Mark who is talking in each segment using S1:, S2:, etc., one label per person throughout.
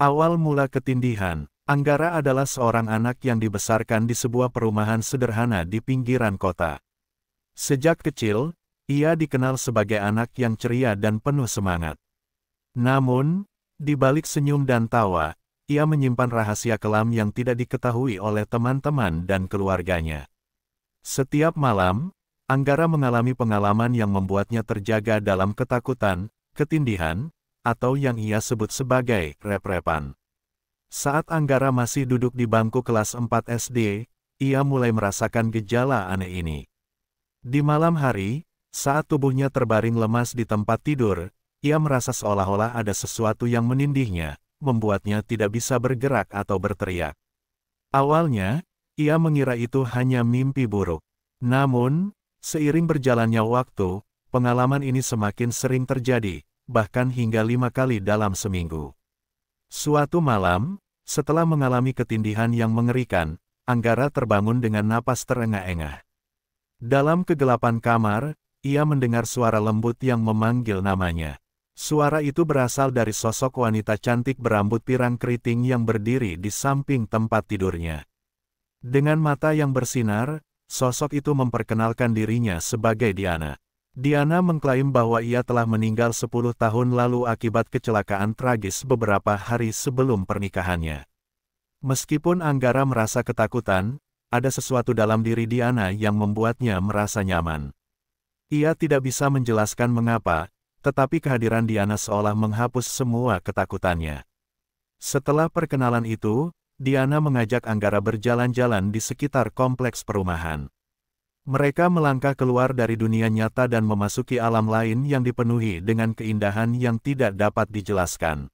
S1: Awal mula ketindihan, Anggara adalah seorang anak yang dibesarkan di sebuah perumahan sederhana di pinggiran kota. Sejak kecil, ia dikenal sebagai anak yang ceria dan penuh semangat. Namun, di balik senyum dan tawa, ia menyimpan rahasia kelam yang tidak diketahui oleh teman-teman dan keluarganya. Setiap malam, Anggara mengalami pengalaman yang membuatnya terjaga dalam ketakutan, ketindihan, atau yang ia sebut sebagai rep-repan. Saat Anggara masih duduk di bangku kelas 4 SD, ia mulai merasakan gejala aneh ini. Di malam hari, saat tubuhnya terbaring lemas di tempat tidur, ia merasa seolah-olah ada sesuatu yang menindihnya, membuatnya tidak bisa bergerak atau berteriak. Awalnya, ia mengira itu hanya mimpi buruk. Namun, seiring berjalannya waktu, pengalaman ini semakin sering terjadi, bahkan hingga 5 kali dalam seminggu. Suatu malam, setelah mengalami ketindihan yang mengerikan, Anggara terbangun dengan napas terengah-engah. Dalam kegelapan kamar, ia mendengar suara lembut yang memanggil namanya. Suara itu berasal dari sosok wanita cantik berambut pirang keriting yang berdiri di samping tempat tidurnya. Dengan mata yang bersinar, sosok itu memperkenalkan dirinya sebagai Diana. Diana mengklaim bahwa ia telah meninggal 10 tahun lalu akibat kecelakaan tragis beberapa hari sebelum pernikahannya. Meskipun Anggara merasa ketakutan, ada sesuatu dalam diri Diana yang membuatnya merasa nyaman. Ia tidak bisa menjelaskan mengapa, tetapi kehadiran Diana seolah menghapus semua ketakutannya. Setelah perkenalan itu, Diana mengajak Anggara berjalan-jalan di sekitar kompleks perumahan. Mereka melangkah keluar dari dunia nyata dan memasuki alam lain yang dipenuhi dengan keindahan yang tidak dapat dijelaskan.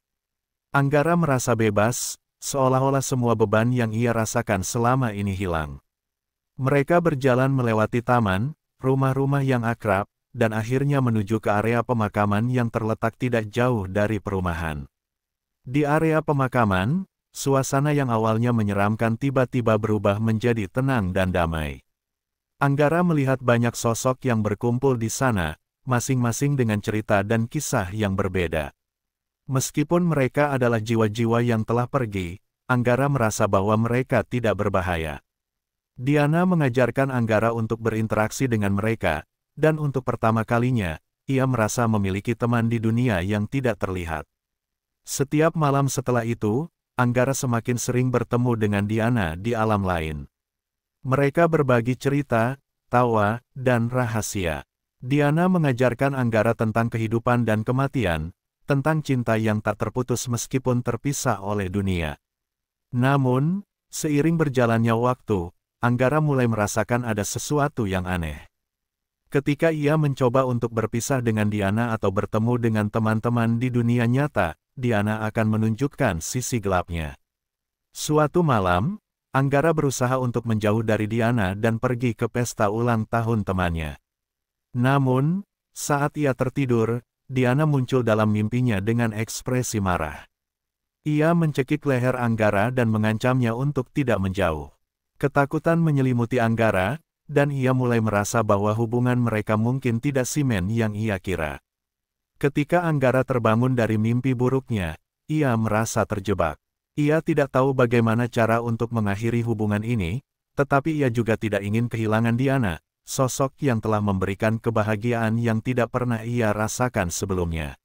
S1: Anggara merasa bebas, seolah-olah semua beban yang ia rasakan selama ini hilang. Mereka berjalan melewati taman, rumah-rumah yang akrab, dan akhirnya menuju ke area pemakaman yang terletak tidak jauh dari perumahan. Di area pemakaman, suasana yang awalnya menyeramkan tiba-tiba berubah menjadi tenang dan damai. Anggara melihat banyak sosok yang berkumpul di sana, masing-masing dengan cerita dan kisah yang berbeda. Meskipun mereka adalah jiwa-jiwa yang telah pergi, Anggara merasa bahwa mereka tidak berbahaya. Diana mengajarkan Anggara untuk berinteraksi dengan mereka, dan untuk pertama kalinya, ia merasa memiliki teman di dunia yang tidak terlihat. Setiap malam setelah itu, Anggara semakin sering bertemu dengan Diana di alam lain. Mereka berbagi cerita, tawa, dan rahasia. Diana mengajarkan Anggara tentang kehidupan dan kematian, tentang cinta yang tak terputus meskipun terpisah oleh dunia. Namun, seiring berjalannya waktu, Anggara mulai merasakan ada sesuatu yang aneh. Ketika ia mencoba untuk berpisah dengan Diana atau bertemu dengan teman-teman di dunia nyata, Diana akan menunjukkan sisi gelapnya. Suatu malam, Anggara berusaha untuk menjauh dari Diana dan pergi ke pesta ulang tahun temannya. Namun, saat ia tertidur, Diana muncul dalam mimpinya dengan ekspresi marah. Ia mencekik leher Anggara dan mengancamnya untuk tidak menjauh. Ketakutan menyelimuti Anggara, dan ia mulai merasa bahwa hubungan mereka mungkin tidak simen yang ia kira. Ketika Anggara terbangun dari mimpi buruknya, ia merasa terjebak. Ia tidak tahu bagaimana cara untuk mengakhiri hubungan ini, tetapi ia juga tidak ingin kehilangan Diana, sosok yang telah memberikan kebahagiaan yang tidak pernah ia rasakan sebelumnya.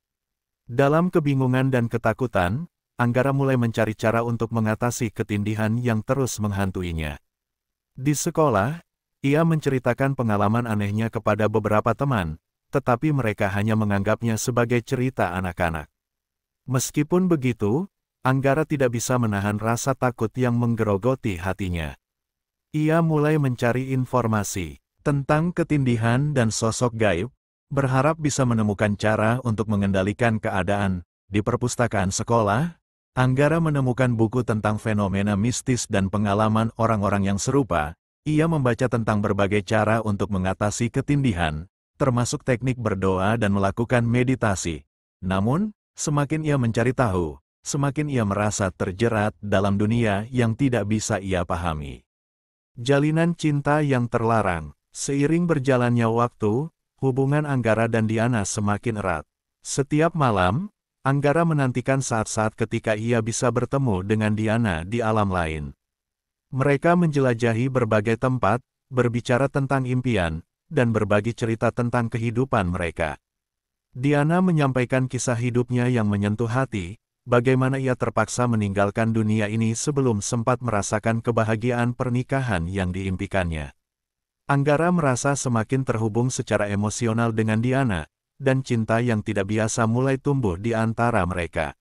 S1: Dalam kebingungan dan ketakutan, Anggara mulai mencari cara untuk mengatasi ketindihan yang terus menghantuinya. Di sekolah, ia menceritakan pengalaman anehnya kepada beberapa teman, tetapi mereka hanya menganggapnya sebagai cerita anak-anak. Meskipun begitu, Anggara tidak bisa menahan rasa takut yang menggerogoti hatinya. Ia mulai mencari informasi tentang ketindihan dan sosok gaib, berharap bisa menemukan cara untuk mengendalikan keadaan. Di perpustakaan sekolah, Anggara menemukan buku tentang fenomena mistis dan pengalaman orang-orang yang serupa. Ia membaca tentang berbagai cara untuk mengatasi ketindihan, termasuk teknik berdoa dan melakukan meditasi. Namun, semakin ia mencari tahu, semakin ia merasa terjerat dalam dunia yang tidak bisa ia pahami. Jalinan cinta yang terlarang. Seiring berjalannya waktu, hubungan Anggara dan Diana semakin erat. Setiap malam, Anggara menantikan saat-saat ketika ia bisa bertemu dengan Diana di alam lain. Mereka menjelajahi berbagai tempat, berbicara tentang impian, dan berbagi cerita tentang kehidupan mereka. Diana menyampaikan kisah hidupnya yang menyentuh hati, bagaimana ia terpaksa meninggalkan dunia ini sebelum sempat merasakan kebahagiaan pernikahan yang diimpikannya. Anggara merasa semakin terhubung secara emosional dengan Diana, dan cinta yang tidak biasa mulai tumbuh di antara mereka.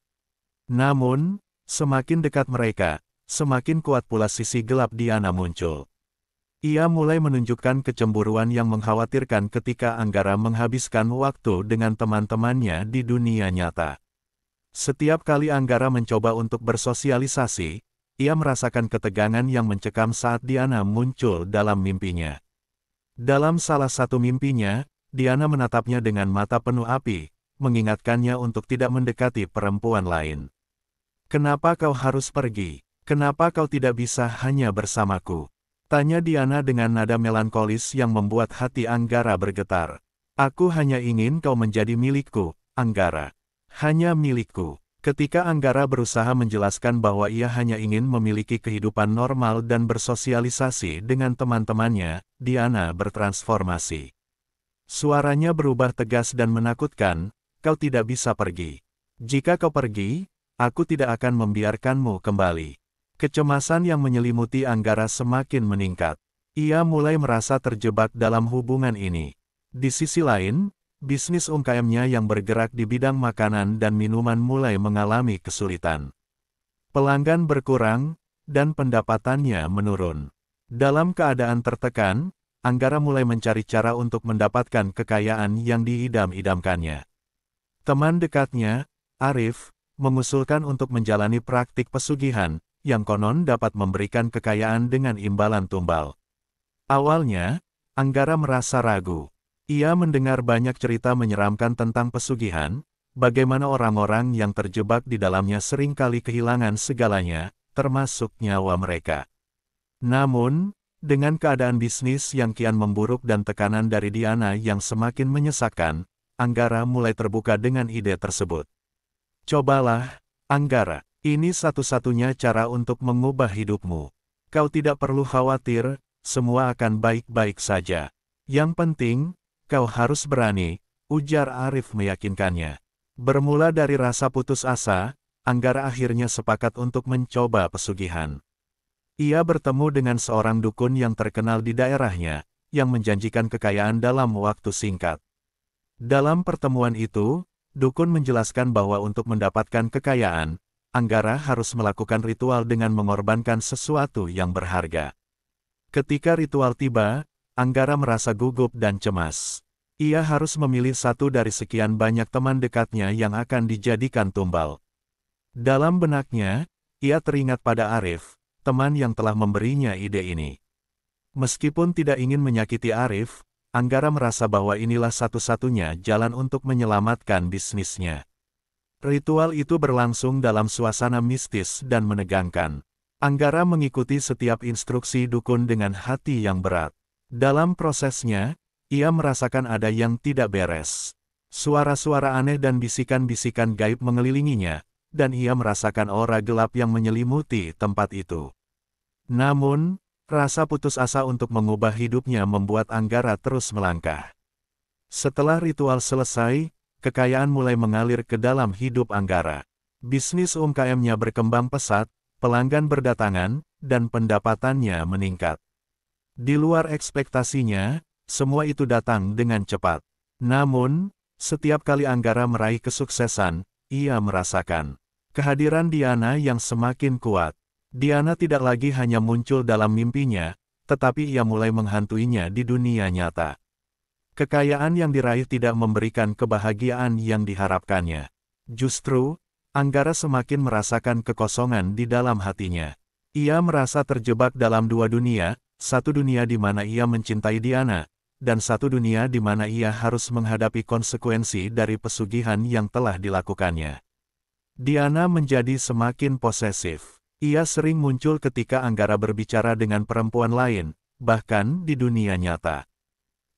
S1: Namun, semakin dekat mereka, semakin kuat pula sisi gelap Diana muncul. Ia mulai menunjukkan kecemburuan yang mengkhawatirkan ketika Anggara menghabiskan waktu dengan teman-temannya di dunia nyata. Setiap kali Anggara mencoba untuk bersosialisasi, ia merasakan ketegangan yang mencekam saat Diana muncul dalam mimpinya. Dalam salah satu mimpinya, Diana menatapnya dengan mata penuh api, mengingatkannya untuk tidak mendekati perempuan lain. "Kenapa kau harus pergi? Kenapa kau tidak bisa hanya bersamaku?" tanya Diana dengan nada melankolis yang membuat hati Anggara bergetar. "Aku hanya ingin kau menjadi milikku, Anggara. Hanya milikku." Ketika Anggara berusaha menjelaskan bahwa ia hanya ingin memiliki kehidupan normal dan bersosialisasi dengan teman-temannya, Diana bertransformasi. Suaranya berubah tegas dan menakutkan, "Kau tidak bisa pergi. Jika kau pergi, aku tidak akan membiarkanmu kembali." Kecemasan yang menyelimuti Anggara semakin meningkat. Ia mulai merasa terjebak dalam hubungan ini. Di sisi lain, bisnis UMKM-nya yang bergerak di bidang makanan dan minuman mulai mengalami kesulitan. Pelanggan berkurang, dan pendapatannya menurun. Dalam keadaan tertekan, Anggara mulai mencari cara untuk mendapatkan kekayaan yang diidam-idamkannya. Teman dekatnya, Arif, mengusulkan untuk menjalani praktik pesugihan, yang konon dapat memberikan kekayaan dengan imbalan tumbal. Awalnya, Anggara merasa ragu. Ia mendengar banyak cerita menyeramkan tentang pesugihan, bagaimana orang-orang yang terjebak di dalamnya seringkali kehilangan segalanya, termasuk nyawa mereka. Namun, dengan keadaan bisnis yang kian memburuk dan tekanan dari Diana yang semakin menyesakkan, Anggara mulai terbuka dengan ide tersebut. "Cobalah, Anggara, ini satu-satunya cara untuk mengubah hidupmu. Kau tidak perlu khawatir, semua akan baik-baik saja. Yang penting, kau harus berani," ujar Arif meyakinkannya. Bermula dari rasa putus asa, Anggara akhirnya sepakat untuk mencoba pesugihan. Ia bertemu dengan seorang dukun yang terkenal di daerahnya, yang menjanjikan kekayaan dalam waktu singkat. Dalam pertemuan itu, dukun menjelaskan bahwa untuk mendapatkan kekayaan, Anggara harus melakukan ritual dengan mengorbankan sesuatu yang berharga. Ketika ritual tiba, Anggara merasa gugup dan cemas. Ia harus memilih satu dari sekian banyak teman dekatnya yang akan dijadikan tumbal. Dalam benaknya, ia teringat pada Arif, teman yang telah memberinya ide ini. Meskipun tidak ingin menyakiti Arif, Anggara merasa bahwa inilah satu-satunya jalan untuk menyelamatkan bisnisnya. Ritual itu berlangsung dalam suasana mistis dan menegangkan. Anggara mengikuti setiap instruksi dukun dengan hati yang berat. Dalam prosesnya, ia merasakan ada yang tidak beres. Suara-suara aneh dan bisikan-bisikan gaib mengelilinginya, dan ia merasakan aura gelap yang menyelimuti tempat itu. Namun, rasa putus asa untuk mengubah hidupnya membuat Anggara terus melangkah. Setelah ritual selesai, kekayaan mulai mengalir ke dalam hidup Anggara. Bisnis UMKM-nya berkembang pesat, pelanggan berdatangan, dan pendapatannya meningkat. Di luar ekspektasinya, semua itu datang dengan cepat. Namun, setiap kali Anggara meraih kesuksesan, ia merasakan kehadiran Diana yang semakin kuat. Diana tidak lagi hanya muncul dalam mimpinya, tetapi ia mulai menghantuinya di dunia nyata. Kekayaan yang diraih tidak memberikan kebahagiaan yang diharapkannya. Justru, Anggara semakin merasakan kekosongan di dalam hatinya. Ia merasa terjebak dalam dua dunia, satu dunia di mana ia mencintai Diana, dan satu dunia di mana ia harus menghadapi konsekuensi dari pesugihan yang telah dilakukannya. Diana menjadi semakin posesif. Ia sering muncul ketika Anggara berbicara dengan perempuan lain, bahkan di dunia nyata.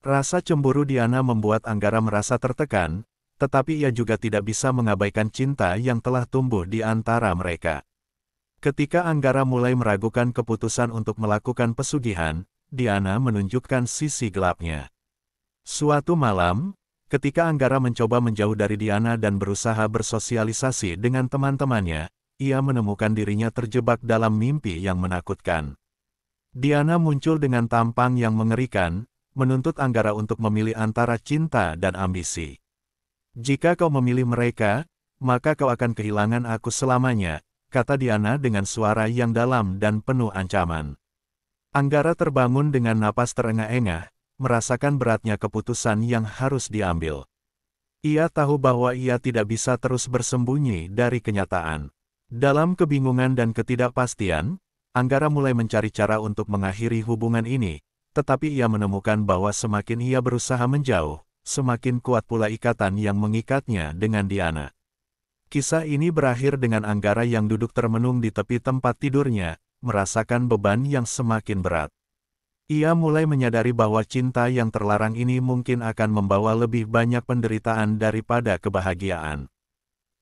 S1: Rasa cemburu Diana membuat Anggara merasa tertekan, tetapi ia juga tidak bisa mengabaikan cinta yang telah tumbuh di antara mereka. Ketika Anggara mulai meragukan keputusan untuk melakukan pesugihan, Diana menunjukkan sisi gelapnya. Suatu malam, ketika Anggara mencoba menjauh dari Diana dan berusaha bersosialisasi dengan teman-temannya, ia menemukan dirinya terjebak dalam mimpi yang menakutkan. Diana muncul dengan tampang yang mengerikan, menuntut Anggara untuk memilih antara cinta dan ambisi. "Jika kau memilih mereka, maka kau akan kehilangan aku selamanya," kata Diana dengan suara yang dalam dan penuh ancaman. Anggara terbangun dengan napas terengah-engah, merasakan beratnya keputusan yang harus diambil. Ia tahu bahwa ia tidak bisa terus bersembunyi dari kenyataan. Dalam kebingungan dan ketidakpastian, Anggara mulai mencari cara untuk mengakhiri hubungan ini, tetapi ia menemukan bahwa semakin ia berusaha menjauh, semakin kuat pula ikatan yang mengikatnya dengan Diana. Kisah ini berakhir dengan Anggara yang duduk termenung di tepi tempat tidurnya, merasakan beban yang semakin berat. Ia mulai menyadari bahwa cinta yang terlarang ini mungkin akan membawa lebih banyak penderitaan daripada kebahagiaan.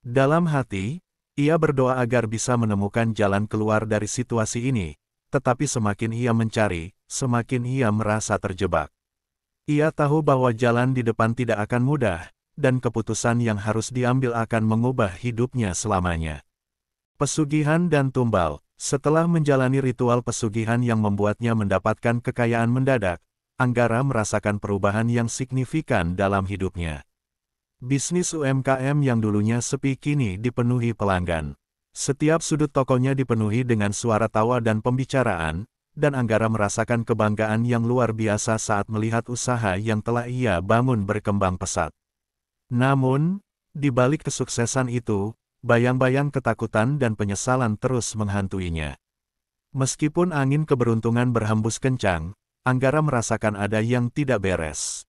S1: Dalam hati, ia berdoa agar bisa menemukan jalan keluar dari situasi ini, tetapi semakin ia mencari, semakin ia merasa terjebak. Ia tahu bahwa jalan di depan tidak akan mudah, dan keputusan yang harus diambil akan mengubah hidupnya selamanya. Pesugihan dan tumbal. Setelah menjalani ritual pesugihan yang membuatnya mendapatkan kekayaan mendadak, Anggara merasakan perubahan yang signifikan dalam hidupnya. Bisnis UMKM yang dulunya sepi kini dipenuhi pelanggan. Setiap sudut tokonya dipenuhi dengan suara tawa dan pembicaraan, dan Anggara merasakan kebanggaan yang luar biasa saat melihat usaha yang telah ia bangun berkembang pesat. Namun, di balik kesuksesan itu, bayang-bayang ketakutan dan penyesalan terus menghantuinya. Meskipun angin keberuntungan berhembus kencang, Anggara merasakan ada yang tidak beres.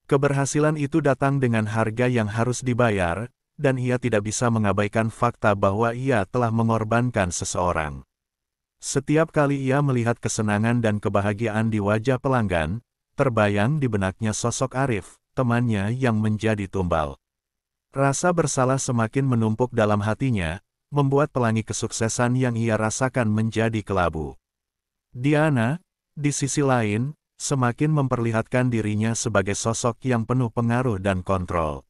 S1: Keberhasilan itu datang dengan harga yang harus dibayar, dan ia tidak bisa mengabaikan fakta bahwa ia telah mengorbankan seseorang. Setiap kali ia melihat kesenangan dan kebahagiaan di wajah pelanggan, terbayang di benaknya sosok Arif, temannya yang menjadi tumbal. Rasa bersalah semakin menumpuk dalam hatinya, membuat pelangi kesuksesan yang ia rasakan menjadi kelabu. Diana, di sisi lain, semakin memperlihatkan dirinya sebagai sosok yang penuh pengaruh dan kontrol.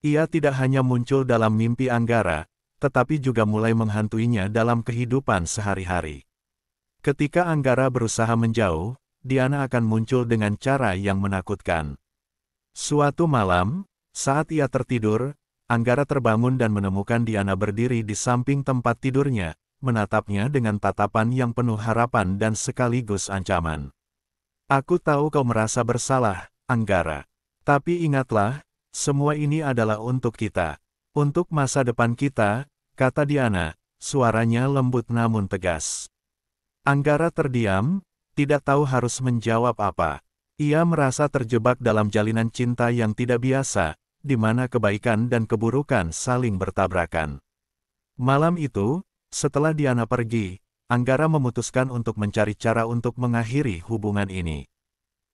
S1: Ia tidak hanya muncul dalam mimpi Anggara, tetapi juga mulai menghantuinya dalam kehidupan sehari-hari. Ketika Anggara berusaha menjauh, Diana akan muncul dengan cara yang menakutkan. Suatu malam, saat ia tertidur, Anggara terbangun dan menemukan Diana berdiri di samping tempat tidurnya, menatapnya dengan tatapan yang penuh harapan dan sekaligus ancaman. "Aku tahu kau merasa bersalah, Anggara. Tapi ingatlah, semua ini adalah untuk kita. Untuk masa depan kita," kata Diana, suaranya lembut namun tegas. Anggara terdiam, tidak tahu harus menjawab apa. Ia merasa terjebak dalam jalinan cinta yang tidak biasa, di mana kebaikan dan keburukan saling bertabrakan. Malam itu, setelah Diana pergi, Anggara memutuskan untuk mencari cara untuk mengakhiri hubungan ini.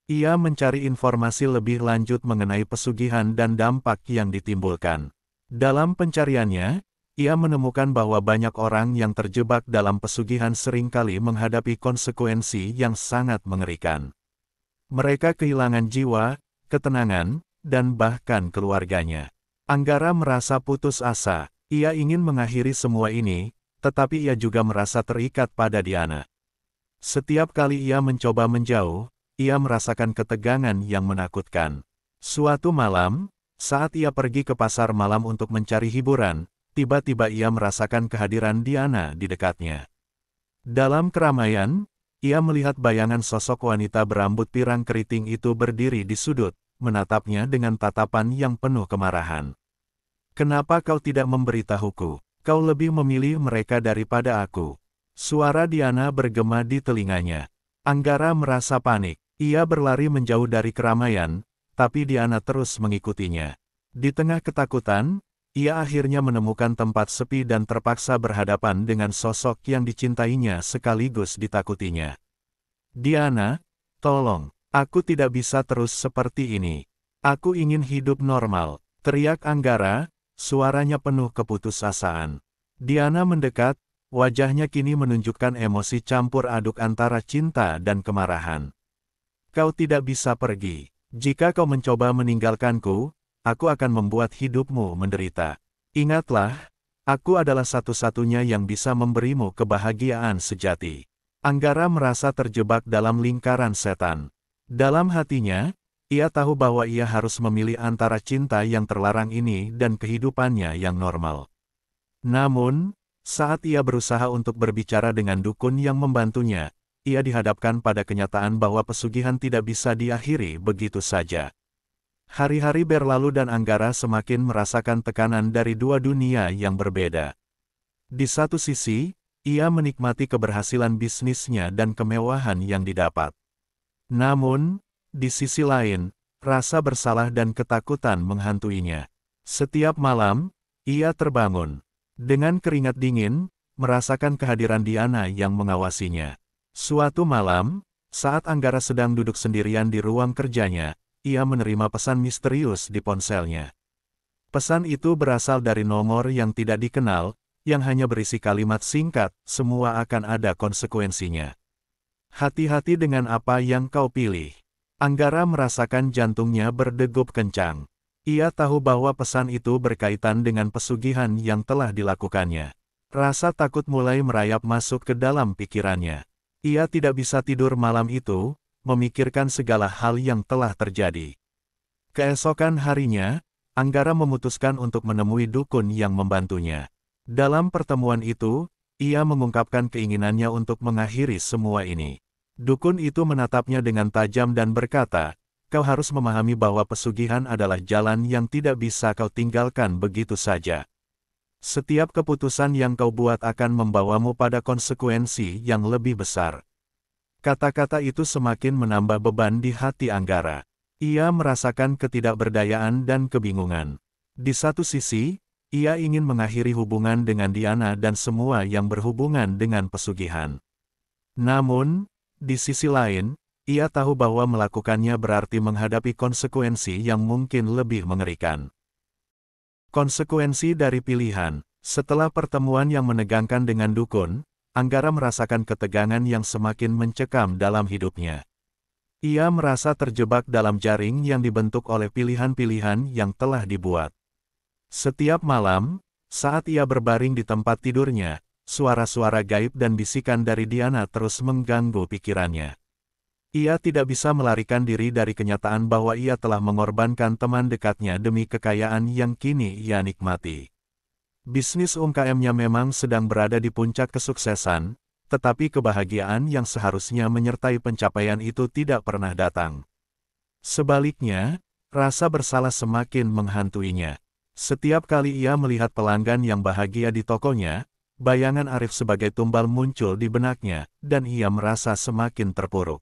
S1: Ia mencari informasi lebih lanjut mengenai pesugihan dan dampak yang ditimbulkan. Dalam pencariannya, ia menemukan bahwa banyak orang yang terjebak dalam pesugihan seringkali menghadapi konsekuensi yang sangat mengerikan. Mereka kehilangan jiwa, ketenangan, dan bahkan keluarganya. Anggara merasa putus asa. Ia ingin mengakhiri semua ini, tetapi ia juga merasa terikat pada Diana. Setiap kali ia mencoba menjauh, ia merasakan ketegangan yang menakutkan. Suatu malam, saat ia pergi ke pasar malam untuk mencari hiburan, tiba-tiba ia merasakan kehadiran Diana di dekatnya. Dalam keramaian, ia melihat bayangan sosok wanita berambut pirang keriting itu berdiri di sudut, menatapnya dengan tatapan yang penuh kemarahan. "Kenapa kau tidak memberitahuku? Kau lebih memilih mereka daripada aku." Suara Diana bergema di telinganya. Anggara merasa panik. Ia berlari menjauh dari keramaian, tapi Diana terus mengikutinya. Di tengah ketakutan, ia akhirnya menemukan tempat sepi dan terpaksa berhadapan dengan sosok yang dicintainya sekaligus ditakutinya. "Diana, tolong, aku tidak bisa terus seperti ini. Aku ingin hidup normal." Teriak Anggara, suaranya penuh keputusasaan. Diana mendekat, wajahnya kini menunjukkan emosi campur aduk antara cinta dan kemarahan. Kau tidak bisa pergi. Jika kau mencoba meninggalkanku, aku akan membuat hidupmu menderita. Ingatlah, aku adalah satu-satunya yang bisa memberimu kebahagiaan sejati. Anggara merasa terjebak dalam lingkaran setan. Dalam hatinya, ia tahu bahwa ia harus memilih antara cinta yang terlarang ini dan kehidupannya yang normal. Namun, saat ia berusaha untuk berbicara dengan dukun yang membantunya, ia dihadapkan pada kenyataan bahwa pesugihan tidak bisa diakhiri begitu saja. Hari-hari berlalu dan Anggara semakin merasakan tekanan dari dua dunia yang berbeda. Di satu sisi, ia menikmati keberhasilan bisnisnya dan kemewahan yang didapat. Namun, di sisi lain, rasa bersalah dan ketakutan menghantuinya. Setiap malam, ia terbangun dengan keringat dingin, merasakan kehadiran Diana yang mengawasinya. Suatu malam, saat Anggara sedang duduk sendirian di ruang kerjanya, ia menerima pesan misterius di ponselnya. Pesan itu berasal dari nomor yang tidak dikenal, yang hanya berisi kalimat singkat, semua akan ada konsekuensinya. Hati-hati dengan apa yang kau pilih. Anggara merasakan jantungnya berdegup kencang. Ia tahu bahwa pesan itu berkaitan dengan pesugihan yang telah dilakukannya. Rasa takut mulai merayap masuk ke dalam pikirannya. Ia tidak bisa tidur malam itu, memikirkan segala hal yang telah terjadi. Keesokan harinya, Anggara memutuskan untuk menemui dukun yang membantunya. Dalam pertemuan itu, ia mengungkapkan keinginannya untuk mengakhiri semua ini. Dukun itu menatapnya dengan tajam dan berkata, "Kau harus memahami bahwa pesugihan adalah jalan yang tidak bisa kau tinggalkan begitu saja. Setiap keputusan yang kau buat akan membawamu pada konsekuensi yang lebih besar." Kata-kata itu semakin menambah beban di hati Anggara. Ia merasakan ketidakberdayaan dan kebingungan. Di satu sisi, ia ingin mengakhiri hubungan dengan Diana dan semua yang berhubungan dengan pesugihan. Namun, di sisi lain, ia tahu bahwa melakukannya berarti menghadapi konsekuensi yang mungkin lebih mengerikan. Konsekuensi dari pilihan. Setelah pertemuan yang menegangkan dengan dukun, Anggara merasakan ketegangan yang semakin mencekam dalam hidupnya. Ia merasa terjebak dalam jaring yang dibentuk oleh pilihan-pilihan yang telah dibuat. Setiap malam, saat ia berbaring di tempat tidurnya, suara-suara gaib dan bisikan dari Diana terus mengganggu pikirannya. Ia tidak bisa melarikan diri dari kenyataan bahwa ia telah mengorbankan teman dekatnya demi kekayaan yang kini ia nikmati. Bisnis UMKM-nya memang sedang berada di puncak kesuksesan, tetapi kebahagiaan yang seharusnya menyertai pencapaian itu tidak pernah datang. Sebaliknya, rasa bersalah semakin menghantuinya. Setiap kali ia melihat pelanggan yang bahagia di tokonya, bayangan Arif sebagai tumbal muncul di benaknya, dan ia merasa semakin terpuruk.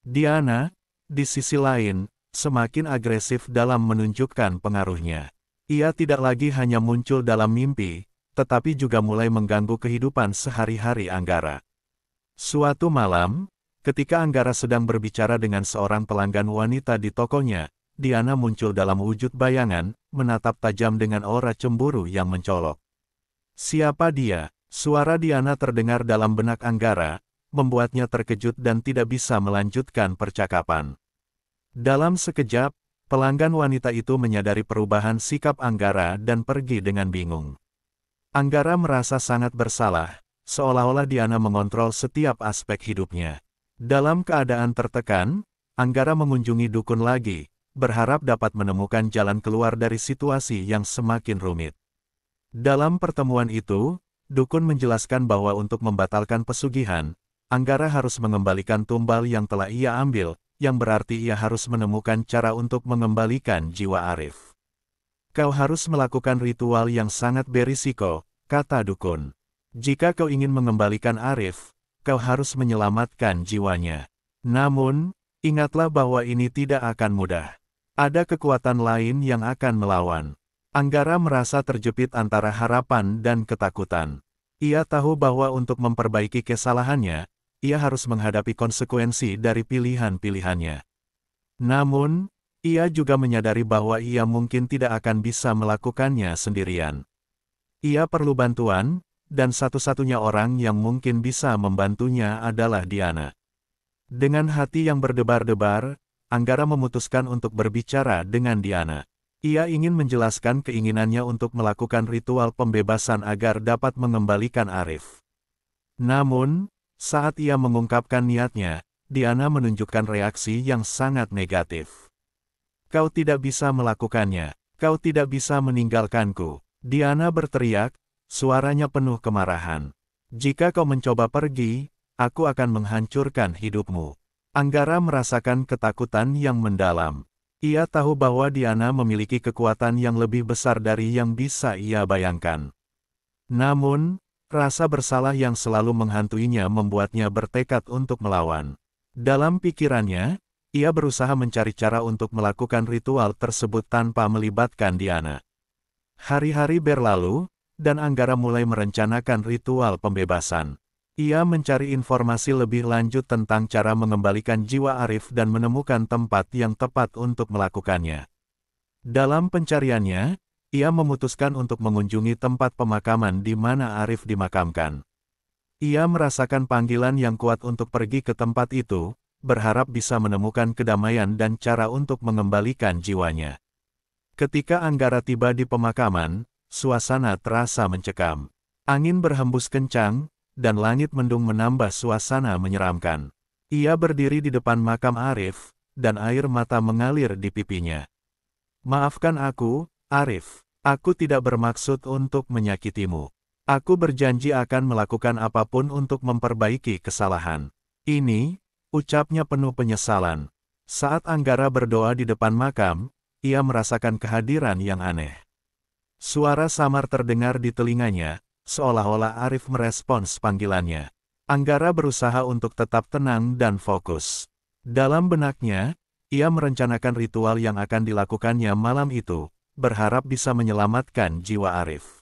S1: Diana, di sisi lain, semakin agresif dalam menunjukkan pengaruhnya. Ia tidak lagi hanya muncul dalam mimpi, tetapi juga mulai mengganggu kehidupan sehari-hari Anggara. Suatu malam, ketika Anggara sedang berbicara dengan seorang pelanggan wanita di tokonya, Diana muncul dalam wujud bayangan, menatap tajam dengan aura cemburu yang mencolok. "Siapa dia?" Suara Diana terdengar dalam benak Anggara, membuatnya terkejut dan tidak bisa melanjutkan percakapan. Dalam sekejap, pelanggan wanita itu menyadari perubahan sikap Anggara dan pergi dengan bingung. Anggara merasa sangat bersalah, seolah-olah Diana mengontrol setiap aspek hidupnya. Dalam keadaan tertekan, Anggara mengunjungi dukun lagi, berharap dapat menemukan jalan keluar dari situasi yang semakin rumit. Dalam pertemuan itu, dukun menjelaskan bahwa untuk membatalkan pesugihan, Anggara harus mengembalikan tumbal yang telah ia ambil, yang berarti ia harus menemukan cara untuk mengembalikan jiwa Arif. "Kau harus melakukan ritual yang sangat berisiko," kata dukun. "Jika kau ingin mengembalikan Arif, kau harus menyelamatkan jiwanya. Namun, ingatlah bahwa ini tidak akan mudah. Ada kekuatan lain yang akan melawan." Anggara merasa terjepit antara harapan dan ketakutan. Ia tahu bahwa untuk memperbaiki kesalahannya, ia harus menghadapi konsekuensi dari pilihan-pilihannya. Namun, Ia juga menyadari bahwa ia mungkin tidak akan bisa melakukannya sendirian. Ia perlu bantuan, dan satu-satunya orang yang mungkin bisa membantunya adalah Diana. Dengan hati yang berdebar-debar, Anggara memutuskan untuk berbicara dengan Diana. Ia ingin menjelaskan keinginannya untuk melakukan ritual pembebasan agar dapat mengembalikan Arif. Namun, saat ia mengungkapkan niatnya, Diana menunjukkan reaksi yang sangat negatif. Kau tidak bisa melakukannya. Kau tidak bisa meninggalkanku. Diana berteriak, suaranya penuh kemarahan. Jika kau mencoba pergi, aku akan menghancurkan hidupmu. Anggara merasakan ketakutan yang mendalam. Ia tahu bahwa Diana memiliki kekuatan yang lebih besar dari yang bisa ia bayangkan. Namun, rasa bersalah yang selalu menghantuinya membuatnya bertekad untuk melawan. Dalam pikirannya, ia berusaha mencari cara untuk melakukan ritual tersebut tanpa melibatkan Diana. Hari-hari berlalu, dan Anggara mulai merencanakan ritual pembebasan. Ia mencari informasi lebih lanjut tentang cara mengembalikan jiwa Arif dan menemukan tempat yang tepat untuk melakukannya. Dalam pencariannya, ia memutuskan untuk mengunjungi tempat pemakaman di mana Arif dimakamkan. Ia merasakan panggilan yang kuat untuk pergi ke tempat itu, berharap bisa menemukan kedamaian dan cara untuk mengembalikan jiwanya. Ketika Anggara tiba di pemakaman, suasana terasa mencekam. Angin berhembus kencang, dan langit mendung menambah suasana menyeramkan. Ia berdiri di depan makam Arif, dan air mata mengalir di pipinya. Maafkan aku, Arif. Aku tidak bermaksud untuk menyakitimu. Aku berjanji akan melakukan apapun untuk memperbaiki kesalahan ini. Ucapnya penuh penyesalan. Saat Anggara berdoa di depan makam, ia merasakan kehadiran yang aneh. Suara samar terdengar di telinganya, seolah-olah Arif merespons panggilannya. Anggara berusaha untuk tetap tenang dan fokus. Dalam benaknya, ia merencanakan ritual yang akan dilakukannya malam itu, berharap bisa menyelamatkan jiwa Arif.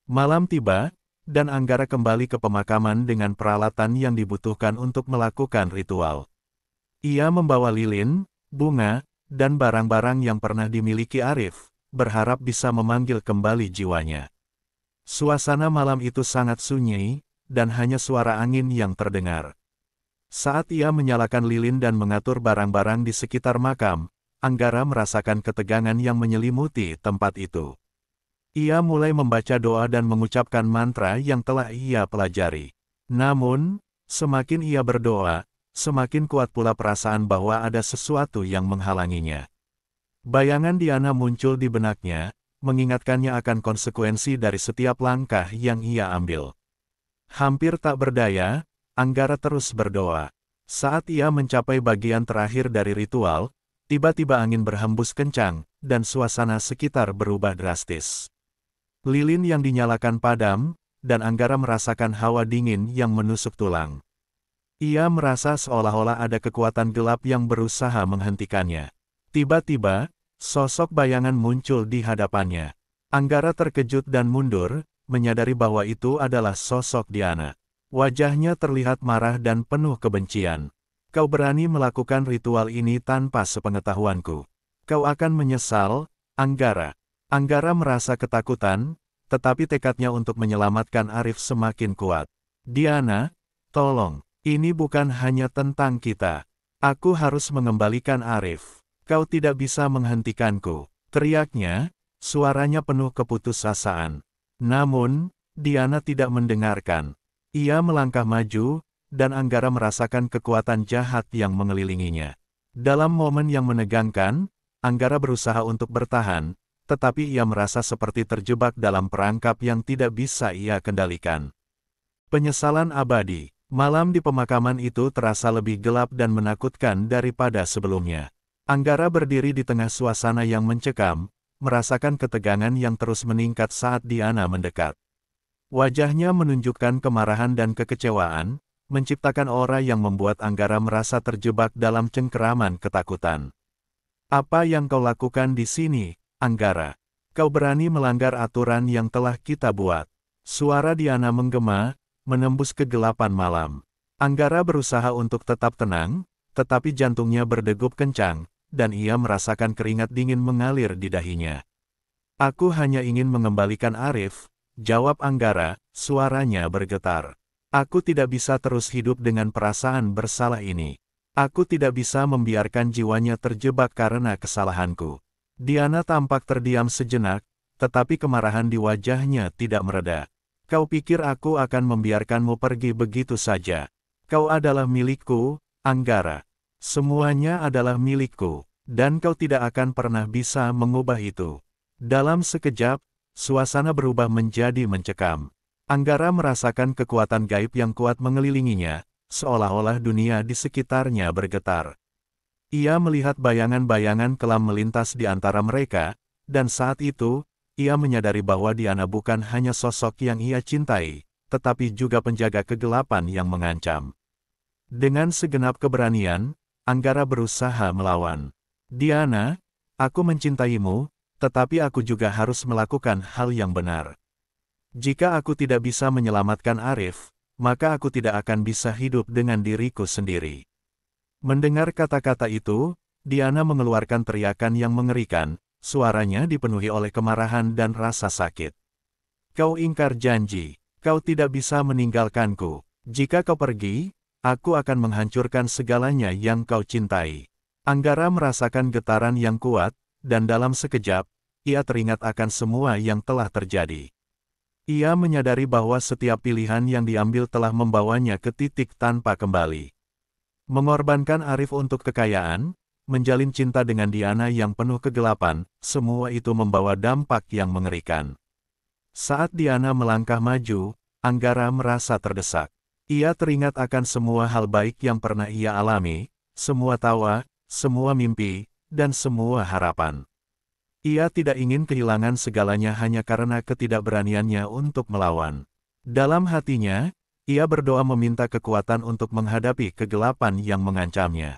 S1: Malam tiba, dan Anggara kembali ke pemakaman dengan peralatan yang dibutuhkan untuk melakukan ritual. Ia membawa lilin, bunga, dan barang-barang yang pernah dimiliki Arif, berharap bisa memanggil kembali jiwanya. Suasana malam itu sangat sunyi, dan hanya suara angin yang terdengar. Saat ia menyalakan lilin dan mengatur barang-barang di sekitar makam, Anggara merasakan ketegangan yang menyelimuti tempat itu. Ia mulai membaca doa dan mengucapkan mantra yang telah ia pelajari. Namun, semakin ia berdoa, semakin kuat pula perasaan bahwa ada sesuatu yang menghalanginya. Bayangan Diana muncul di benaknya, mengingatkannya akan konsekuensi dari setiap langkah yang ia ambil. Hampir tak berdaya, Anggara terus berdoa. Saat ia mencapai bagian terakhir dari ritual, tiba-tiba angin berhembus kencang, dan suasana sekitar berubah drastis. Lilin yang dinyalakan padam, dan Anggara merasakan hawa dingin yang menusuk tulang. Ia merasa seolah-olah ada kekuatan gelap yang berusaha menghentikannya. Tiba-tiba, sosok bayangan muncul di hadapannya. Anggara terkejut dan mundur, menyadari bahwa itu adalah sosok Diana. Wajahnya terlihat marah dan penuh kebencian. Kau berani melakukan ritual ini tanpa sepengetahuanku. Kau akan menyesal, Anggara. Anggara merasa ketakutan, tetapi tekadnya untuk menyelamatkan Arif semakin kuat. Diana, tolong, ini bukan hanya tentang kita. Aku harus mengembalikan Arif. Kau tidak bisa menghentikanku, teriaknya, suaranya penuh keputusasaan. Namun, Diana tidak mendengarkan. Ia melangkah maju, dan Anggara merasakan kekuatan jahat yang mengelilinginya. Dalam momen yang menegangkan, Anggara berusaha untuk bertahan, tetapi ia merasa seperti terjebak dalam perangkap yang tidak bisa ia kendalikan. Penyesalan abadi. Malam di pemakaman itu terasa lebih gelap dan menakutkan daripada sebelumnya. Anggara berdiri di tengah suasana yang mencekam, merasakan ketegangan yang terus meningkat saat Diana mendekat. Wajahnya menunjukkan kemarahan dan kekecewaan, menciptakan aura yang membuat Anggara merasa terjebak dalam cengkeraman ketakutan. Apa yang kau lakukan di sini, Anggara? Kau berani melanggar aturan yang telah kita buat. Suara Diana menggema, menembus kegelapan malam. Anggara berusaha untuk tetap tenang, tetapi jantungnya berdegup kencang, dan ia merasakan keringat dingin mengalir di dahinya. Aku hanya ingin mengembalikan Arif, jawab Anggara, suaranya bergetar. Aku tidak bisa terus hidup dengan perasaan bersalah ini. Aku tidak bisa membiarkan jiwanya terjebak karena kesalahanku. Diana tampak terdiam sejenak, tetapi kemarahan di wajahnya tidak mereda. Kau pikir aku akan membiarkanmu pergi begitu saja? Kau adalah milikku, Anggara. Semuanya adalah milikku, dan kau tidak akan pernah bisa mengubah itu. Dalam sekejap, suasana berubah menjadi mencekam. Anggara merasakan kekuatan gaib yang kuat mengelilinginya, seolah-olah dunia di sekitarnya bergetar. Ia melihat bayangan-bayangan kelam melintas di antara mereka, dan saat itu, ia menyadari bahwa Diana bukan hanya sosok yang ia cintai, tetapi juga penjaga kegelapan yang mengancam. Dengan segenap keberanian, Anggara berusaha melawan. Diana, aku mencintaimu, tetapi aku juga harus melakukan hal yang benar. Jika aku tidak bisa menyelamatkan Arif, maka aku tidak akan bisa hidup dengan diriku sendiri. Mendengar kata-kata itu, Diana mengeluarkan teriakan yang mengerikan, suaranya dipenuhi oleh kemarahan dan rasa sakit. Kau ingkar janji, kau tidak bisa meninggalkanku. Jika kau pergi, aku akan menghancurkan segalanya yang kau cintai. Anggara merasakan getaran yang kuat, dan dalam sekejap, ia teringat akan semua yang telah terjadi. Ia menyadari bahwa setiap pilihan yang diambil telah membawanya ke titik tanpa kembali. Mengorbankan Arif untuk kekayaan, menjalin cinta dengan Diana yang penuh kegelapan, semua itu membawa dampak yang mengerikan. Saat Diana melangkah maju, Anggara merasa terdesak. Ia teringat akan semua hal baik yang pernah ia alami, semua tawa, semua mimpi, dan semua harapan. Ia tidak ingin kehilangan segalanya hanya karena ketidakberaniannya untuk melawan. Dalam hatinya, ia berdoa meminta kekuatan untuk menghadapi kegelapan yang mengancamnya.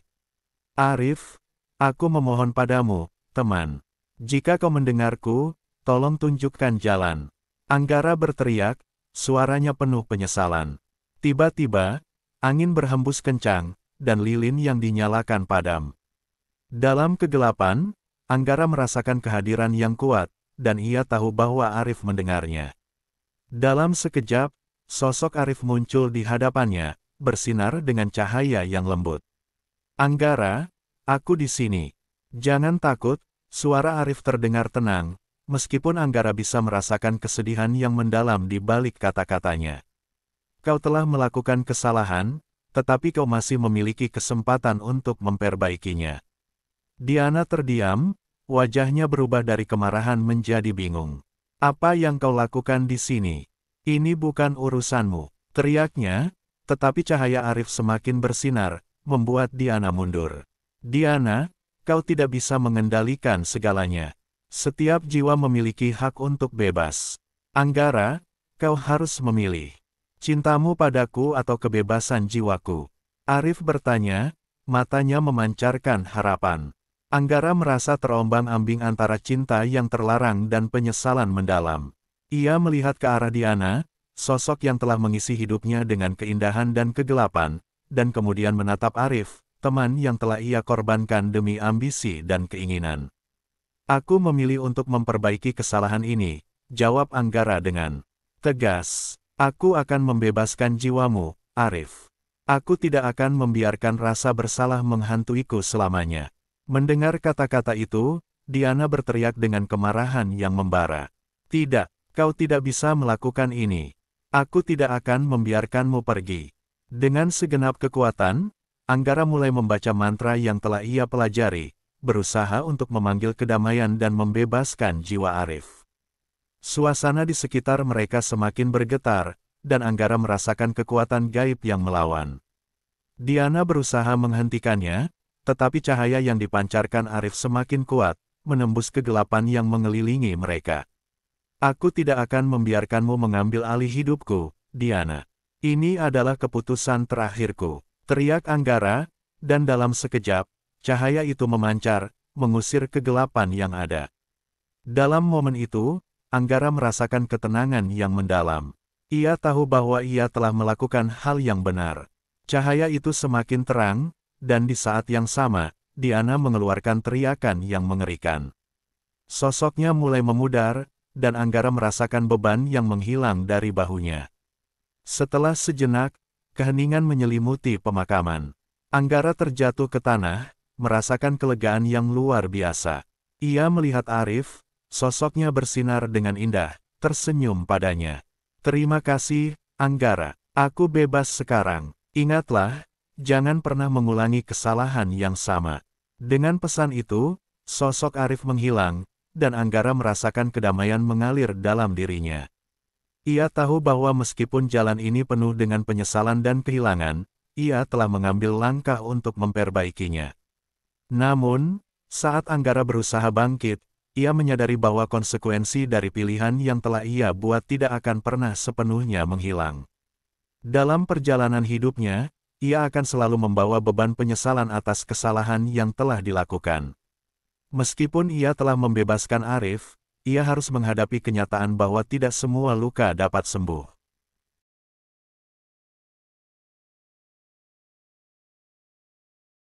S1: Arif, aku memohon padamu, teman. Jika kau mendengarku, tolong tunjukkan jalan. Anggara berteriak, suaranya penuh penyesalan. Tiba-tiba, angin berhembus kencang, dan lilin yang dinyalakan padam. Dalam kegelapan, Anggara merasakan kehadiran yang kuat, dan ia tahu bahwa Arif mendengarnya. Dalam sekejap, sosok Arif muncul di hadapannya, bersinar dengan cahaya yang lembut. Anggara, aku di sini. Jangan takut, suara Arif terdengar tenang, meskipun Anggara bisa merasakan kesedihan yang mendalam di balik kata-katanya. Kau telah melakukan kesalahan, tetapi kau masih memiliki kesempatan untuk memperbaikinya. Diana terdiam, wajahnya berubah dari kemarahan menjadi bingung. Apa yang kau lakukan di sini? Ini bukan urusanmu, teriaknya, tetapi cahaya Arif semakin bersinar, membuat Diana mundur. Diana, kau tidak bisa mengendalikan segalanya. Setiap jiwa memiliki hak untuk bebas. Anggara, kau harus memilih. Cintamu padaku atau kebebasan jiwaku? Arif bertanya, matanya memancarkan harapan. Anggara merasa terombang-ambing antara cinta yang terlarang dan penyesalan mendalam. Ia melihat ke arah Diana, sosok yang telah mengisi hidupnya dengan keindahan dan kegelapan, dan kemudian menatap Arif, teman yang telah ia korbankan demi ambisi dan keinginan. Aku memilih untuk memperbaiki kesalahan ini, jawab Anggara dengan tegas. Aku akan membebaskan jiwamu, Arif. Aku tidak akan membiarkan rasa bersalah menghantuiku selamanya. Mendengar kata-kata itu, Diana berteriak dengan kemarahan yang membara. Tidak, kau tidak bisa melakukan ini. Aku tidak akan membiarkanmu pergi. Dengan segenap kekuatan, Anggara mulai membaca mantra yang telah ia pelajari, berusaha untuk memanggil kedamaian dan membebaskan jiwa Arif. Suasana di sekitar mereka semakin bergetar, dan Anggara merasakan kekuatan gaib yang melawan. Diana berusaha menghentikannya, tetapi cahaya yang dipancarkan Arif semakin kuat, menembus kegelapan yang mengelilingi mereka. Aku tidak akan membiarkanmu mengambil alih hidupku, Diana. Ini adalah keputusan terakhirku, teriak Anggara, dan dalam sekejap, cahaya itu memancar, mengusir kegelapan yang ada. Dalam momen itu, Anggara merasakan ketenangan yang mendalam. Ia tahu bahwa ia telah melakukan hal yang benar. Cahaya itu semakin terang, dan di saat yang sama, Diana mengeluarkan teriakan yang mengerikan. Sosoknya mulai memudar, dan Anggara merasakan beban yang menghilang dari bahunya. Setelah sejenak, keheningan menyelimuti pemakaman. Anggara terjatuh ke tanah, merasakan kelegaan yang luar biasa. Ia melihat Arif, sosoknya bersinar dengan indah, tersenyum padanya. Terima kasih, Anggara. Aku bebas sekarang. Ingatlah, jangan pernah mengulangi kesalahan yang sama. Dengan pesan itu, sosok Arif menghilang, dan Anggara merasakan kedamaian mengalir dalam dirinya. Ia tahu bahwa meskipun jalan ini penuh dengan penyesalan dan kehilangan, ia telah mengambil langkah untuk memperbaikinya. Namun, saat Anggara berusaha bangkit, ia menyadari bahwa konsekuensi dari pilihan yang telah ia buat tidak akan pernah sepenuhnya menghilang. Dalam perjalanan hidupnya, ia akan selalu membawa beban penyesalan atas kesalahan yang telah dilakukan. Meskipun ia telah membebaskan Arif, ia harus menghadapi kenyataan bahwa tidak semua luka dapat sembuh.